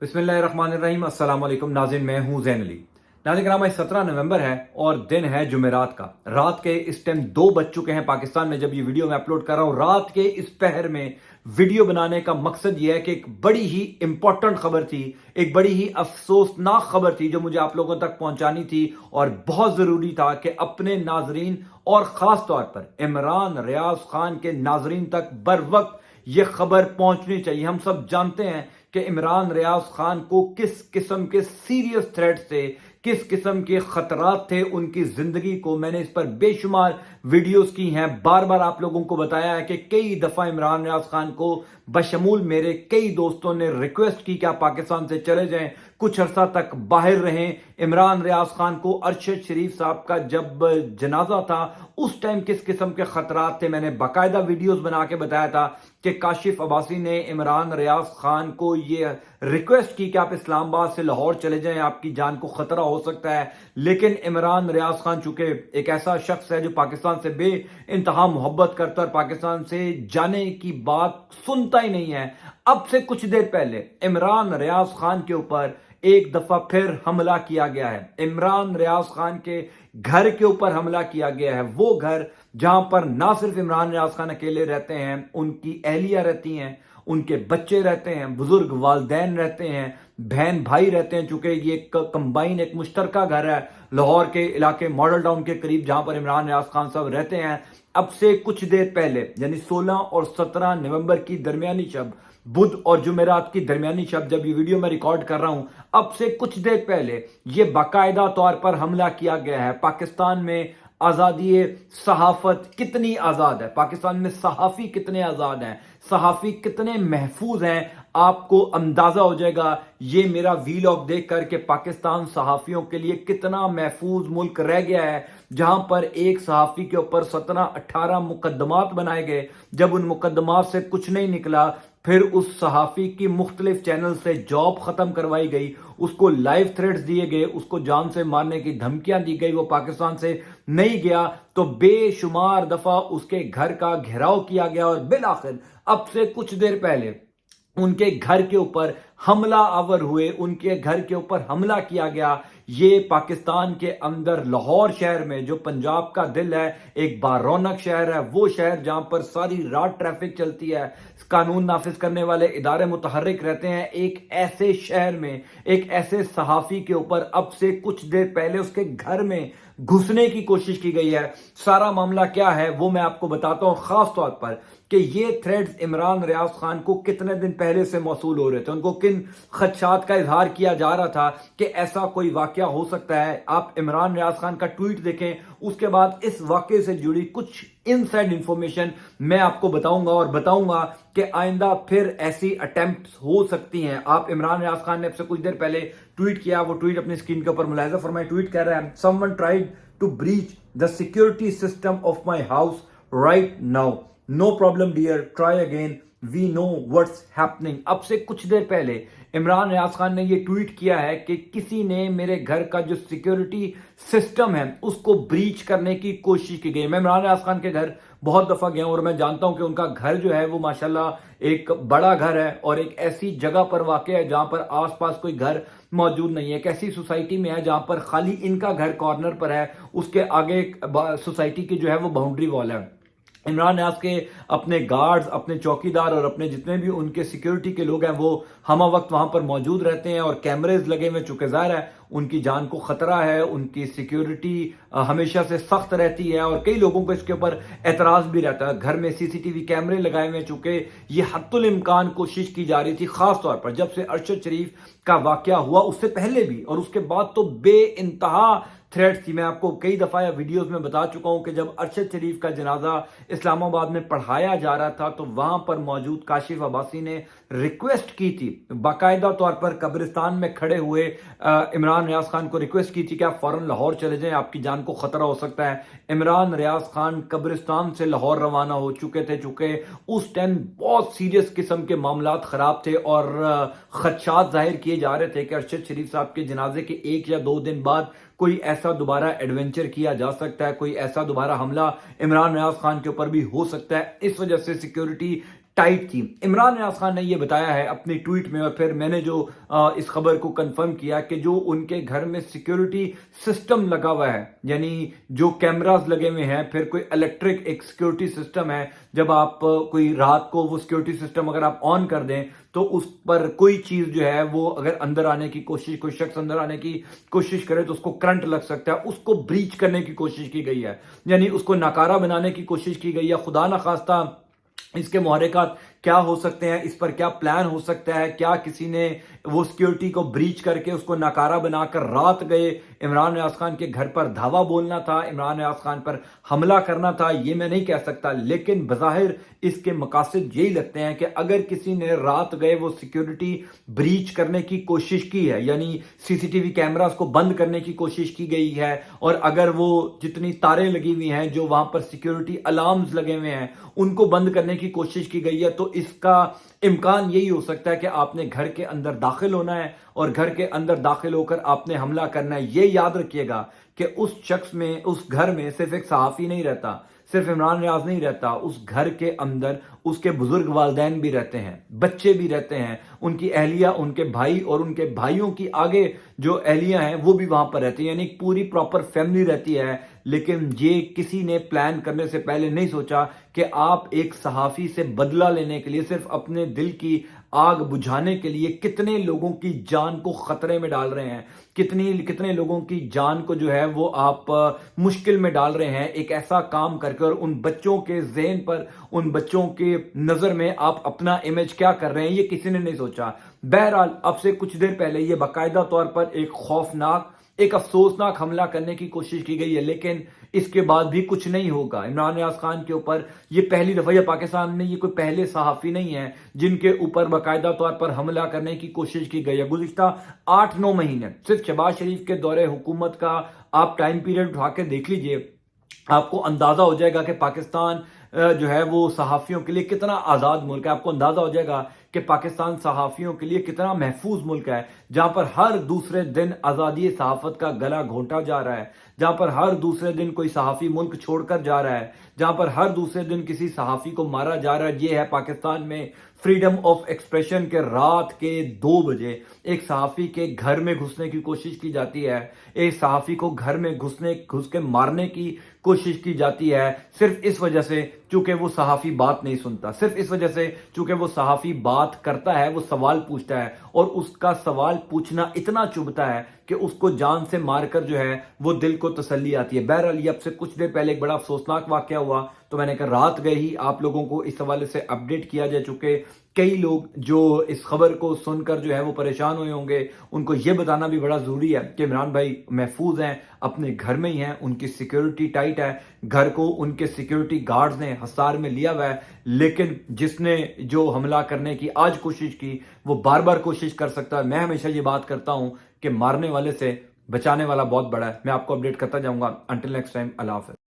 बिस्मिल्लाहिर्रहमानिर्रहीम। अस्सलाम वालेकुम नाज़रीन, मैं हूं ज़ैन अली। नाज़रीन कराम, आज 17 नवंबर है और दिन है जुमेरात का। रात के इस टाइम 2 बज चुके हैं पाकिस्तान में जब ये वीडियो मैं अपलोड कर रहा हूं। रात के इस पहर में वीडियो बनाने का मकसद ये है कि एक बड़ी ही इंपॉर्टेंट खबर थी, एक बड़ी ही अफसोसनाक खबर थी जो मुझे आप लोगों तक पहुंचानी थी और बहुत ज़रूरी था कि अपने नाजरीन और ख़ास तौर पर इमरान रियाज खान के नाजरीन तक बर वक्त ये खबर पहुंचनी चाहिए। हम सब जानते हैं कि इमरान रियाज खान को किस किस्म के सीरियस थ्रेट थे, किस किस्म के खतरात थे उनकी जिंदगी को। मैंने इस पर बेशुमार वीडियोस की हैं, बार बार आप लोगों को बताया है कि कई दफा इमरान रियाज खान को बशमूल मेरे कई दोस्तों ने रिक्वेस्ट की कि आप पाकिस्तान से चले जाएं, कुछ अरसा तक बाहर रहें। इमरान रियाज खान को अरशद शरीफ साहब का जब जनाजा था उस टाइम किस किस्म के खतरात थे, मैंने बाकायदा वीडियोस बना के बताया था कि काशिफ अब्बासी ने इमरान रियाज खान को ये रिक्वेस्ट की कि आप इस्लामाबाद से लाहौर चले जाएं, आपकी जान को खतरा हो सकता है। लेकिन इमरान रियाज खान चूंकि एक ऐसा शख्स है जो पाकिस्तान से बे इंतहा मोहब्बत करता है और पाकिस्तान से जाने की बात सुनता ही नहीं है, अब से कुछ देर पहले इमरान रियाज खान के ऊपर एक दफा फिर हमला किया गया है। इमरान रियाज खान के घर के ऊपर हमला किया गया है, वो घर जहां पर ना सिर्फ इमरान रियाज खान अकेले रहते हैं, उनकी अहलिया रहती हैं, उनके बच्चे रहते हैं, बुजुर्ग वालदैन रहते हैं, बहन भाई रहते हैं। चूंकि ये कंबाइन एक मुश्तरका घर है लाहौर के इलाके मॉडल टाउन के करीब जहां पर इमरान रियाज खान साहब रहते हैं। अब से कुछ देर पहले यानी 16 और 17 नवंबर की दरमियानी शब, बुध और जुमेरात की दरमियानी शब जब ये वीडियो मैं रिकॉर्ड कर रहा हूं, अब से कुछ देर पहले ये बाकायदा तौर पर हमला किया गया है। पाकिस्तान में आजादी सहाफत कितनी आजाद है, पाकिस्तान में सहाफी कितने आजाद हैं, सहाफी कितने महफूज हैं, आपको अंदाजा हो जाएगा ये मेरा वीलॉग देखकर के पाकिस्तान सहाफियों के लिए कितना महफूज मुल्क रह गया है। जहां पर एक सहाफी के ऊपर 17-18 मुकदमात बनाए गए, जब उन मुकदमात से कुछ नहीं निकला फिर उस सहाफी की मुख्तलिफ चैनल से जॉब खत्म करवाई गई, उसको लाइव थ्रेट्स दिए गए, उसको जान से मारने की धमकियां दी गई, वो पाकिस्तान से नहीं गया तो बेशुमार दफा उसके घर का घेराव किया गया और बिल आखिर अब से कुछ देर पहले उनके घर के ऊपर हमला आवर हुए, उनके घर के ऊपर हमला किया गया। ये पाकिस्तान के अंदर लाहौर शहर में जो पंजाब का दिल है, एक बारौनक शहर है, वो शहर जहां पर सारी रात ट्रैफिक चलती है, कानून नाफिज करने वाले इदारे मुतहर्रिक रहते हैं, एक ऐसे शहर में एक ऐसे सहाफी के ऊपर अब से कुछ देर पहले उसके घर में घुसने की कोशिश की गई है। सारा मामला क्या है वो मैं आपको बताता हूं, खास तौर पर कि ये थ्रेड्स इमरान रियाज खान को कितने दिन पहले से मौसूल हो रहे थे, उनको किन खदशात का इजहार किया जा रहा था कि ऐसा कोई वाकया हो सकता है। आप इमरान रियाज खान का ट्वीट देखें, उसके बाद इस वाकये से जुड़ी कुछ इनसाइड इंफॉर्मेशन मैं आपको बताऊंगा और बताऊंगा कि आइंदा फिर ऐसी अटेम्प्ट हो सकती हैं। आप इमरान रियाज खान ने अब से कुछ देर पहले ट्वीट किया, वो ट्वीट अपनी स्क्रीन के ऊपर मुलाहिजा फरमाए। ट्वीट कर रहा है, someone tried to breach the security system of my house right now, no problem dear, try again, we know what's happening. अब से कुछ देर पहले इमरान रियाज खान ने यह ट्वीट किया है कि किसी ने मेरे घर का जो सिक्योरिटी सिस्टम है उसको ब्रीच करने की कोशिश की गई। मैं इमरान रियाज खान के घर बहुत दफा गया हूं और मैं जानता हूं कि उनका घर जो है वो माशाल्लाह एक बड़ा घर है और एक ऐसी जगह पर वाक़ है जहां पर आसपास कोई घर मौजूद नहीं है। एक ऐसी सोसाइटी में है जहां पर खाली इनका घर कॉर्नर पर है, उसके आगे सोसाइटी की जो है वो बाउंड्री वॉल है। इमरान रियाज के अपने गार्ड्स, अपने चौकीदार और अपने जितने भी उनके सिक्योरिटी के लोग हैं वो हम वक्त वहां पर मौजूद रहते हैं और कैमरेज लगे हुए, चूंकि ज़ाहिर है उनकी जान को खतरा है, उनकी सिक्योरिटी हमेशा से सख्त रहती है और कई लोगों को इसके ऊपर एतराज भी रहता है। घर में सीसीटीवी कैमरे लगाए हुए, चूंकि ये हत्तुल इम्कान कोशिश की जा रही थी, खास तौर पर जब से अरशद शरीफ का वाकया हुआ उससे पहले भी और उसके बाद तो बे इंतहा थ्रेड्स थी। मैं आपको कई दफा या वीडियोस में बता चुका हूं कि जब अरशद शरीफ का जनाजा इस्लामाबाद में पढ़ाया जा रहा था तो वहां पर मौजूद काशिफ अब्बासी ने रिक्वेस्ट की थी, बाकायदा तौर पर कब्रिस्तान में खड़े हुए इमरान रियाज खान को रिक्वेस्ट की थी कि आप फौरन लाहौर चले जाएं, आपकी जान को खतरा हो सकता है। इमरान रियाज खान कब्रिस्तान से लाहौर रवाना हो चुके थे, चूंकि उस टाइम बहुत सीरियस किस्म के मामलात खराब थे और खदशात जाहिर किए जा रहे थे कि अरशद शरीफ साहब के जनाजे के 1 या 2 दिन बाद कोई ऐसा दोबारा एडवेंचर किया जा सकता है, कोई ऐसा दोबारा हमला इमरान रियाज खान के ऊपर भी हो सकता है। इस वजह से सिक्योरिटी ٹائٹ تھی۔ عمران نیاز خان نے یہ بتایا ہے اپنی ٹویٹ میں، اور پھر میں نے جو اس خبر کو کنفرم کیا کہ جو ان کے گھر میں سیکیورٹی سسٹم لگا ہوا ہے، یعنی جو کیمراز لگے ہوئے ہیں، پھر کوئی الیکٹرک ایک سیکیورٹی سسٹم ہے، جب آپ کوئی رات کو وہ سیکیورٹی سسٹم اگر آپ آن کر دیں تو اس پر کوئی چیز جو ہے وہ اگر اندر آنے کی کوشش، کوئی شخص اندر آنے کی کوشش کرے تو اس کو کرنٹ لگ سکتا ہے، اس کو بریچ کرنے کی کوشش کی گئی ہے، یعنی اس کو ناکارہ بنانے کی کوشش کی گئی ہے۔ خدا نخواستہ اس کے محرکات کیا ہو سکتے ہیں، اس پر کیا پلان ہو سکتا ہے، کیا کسی نے وہ سیکیورٹی کو بریچ کر کے اس کو ناکارہ بنا کر رات گئے عمران نیاز خان کے گھر پر دھاوا بولنا تھا، عمران نیاز خان پر حملہ کرنا تھا، یہ میں نہیں کہہ سکتا، لیکن بظاہر اس کے مقاصد یہی لگتے ہیں کہ اگر کسی نے رات گئے وہ سیکیورٹی بریچ کرنے کی کوشش کی ہے، یعنی سی سی ٹی وی کیمراز کو بند کرنے کی کوشش کی گئی ہے، اور اگر وہ جتنی تاریں لگی ہوئی ہیں، جو وہاں پر سیکیورٹی الارمز لگے ہوئے ہیں، ان کو بند کرنے کی کوشش کی گئی ہے، تو اس کا امکان یہی ہو سکتا ہے کہ آپ نے گھر کے اندر داخل ہونا ہے اور گھر کے اندر داخل ہو کر آپ نے حملہ کرنا ہے۔ یہ یاد رکھیے گا کہ اس شخص میں، اس گھر میں صرف ایک صحافی نہیں رہتا، صرف عمران نیاز نہیں رہتا، اس گھر کے اندر اس کے بزرگ والدین بھی رہتے ہیں، بچے بھی رہتے ہیں، ان کی اہلیہ، ان کے بھائی اور ان کے بھائیوں کی آگے جو اہلیہ ہیں وہ بھی وہاں پر رہتی ہیں، یعنی ایک پوری پراپر فیملی رہتی ہے۔ لیکن یہ کسی نے پلان کرنے سے پہلے نہیں سوچا کہ آپ ایک صحافی سے بدلہ لینے کے لیے، صرف اپنے دل کی آگ بجھانے کے لیے کتنے لوگوں کی جان کو خطرے میں ڈال رہے ہیں، کتنے لوگوں کی جان کو جو ہے وہ آپ مشکل میں ڈال رہے ہیں ایک ایسا کام کر کے، اور ان بچوں کے ذہن پر، ان بچوں کے نظر میں آپ اپنا امیج کیا کر رہے ہیں، یہ کسی نے نہیں سوچا۔ بہرحال اب سے کچھ دیر پہلے یہ باقاعدہ طور پر ایک خوفناک، ایک افسوسناک حملہ کرنے کی کوشش کی گئی ہے، لیکن اس کے بعد بھی کچھ نہیں ہوگا۔ عمران نیاز خان کے اوپر یہ پہلی دفعہ، یا پاکستان میں یہ کوئی پہلے صحافی نہیں ہے جن کے اوپر باقاعدہ طور پر حملہ کرنے کی کوشش کی گئی ہے۔ گزشتہ 8-9 مہینے صرف شہباز شریف کے دور حکومت کا آپ ٹائم پیریڈ اٹھا کے دیکھ لیجئے، آپ کو اندازہ ہو جائے گا کہ پاکستان جو ہے وہ صحافیوں کے لیے کتنا آزاد ملک ہے، آپ کو اندازہ ہو جائے گا کہ پاکستان صحافیوں کے لیے کتنا محفوظ ملک ہے، جہاں پر ہر دوسرے دن آزادی صحافت کا گلا گھونٹا جا رہا ہے، جہاں پر ہر دوسرے دن کوئی صحافی ملک چھوڑ کر جا رہا ہے، جہاں پر ہر دوسرے دن کسی صحافی کو مارا جا رہا ہے۔ یہ ہے پاکستان میں فریڈم آف ایکسپریشن کے رات کے 2 بجے ایک صحافی کے گھر میں گھسنے کی کوشش کی جاتی ہے، ایک صحافی کو گھر میں گھس کے مارنے کی کوشش کی جاتی ہے، صرف اس وجہ سے چونکہ وہ صحافی بات نہیں سنتا، صرف اس وجہ سے چونکہ وہ صحافی بات کرتا ہے، وہ سوال پوچھتا ہے، اور اس کا سوال پوچھنا اتنا چبھتا ہے کہ اس کو جان سے مار کر جو ہے وہ دل کو تسلی آتی ہے۔ بہرحال یہ اب سے کچھ دیر پہلے ایک بڑا افسوسناک واقعہ ہوا، تو میں نے کہا رات گئے ہی آپ لوگوں کو اس حوالے سے اپڈیٹ کیا جائے، چونکہ کئی لوگ جو اس خبر کو سن کر جو ہے وہ پریشان ہوئے ہوں گے، ان کو یہ بتانا بھی بڑا ضروری ہے کہ عمران بھائی محفوظ ہیں، اپنے گھر میں ہی ہیں، ان کی سیکیورٹی ٹائٹ ہے، گھر کو ان کے سیکیورٹی گارڈز نے حصار میں لیا ہوا ہے، لیکن جس نے جو حملہ کرنے کی آج کوشش کی وہ بار بار کوشش کر سکتا ہے۔ میں ہمیشہ یہ بات کرتا ہوں کہ مارنے والے سے بچانے والا بہت بڑا ہے۔ میں آپ کو اپڈیٹ کرتا جاؤں گا۔ انٹل نیکسٹ ٹائم، اللہ حافظ۔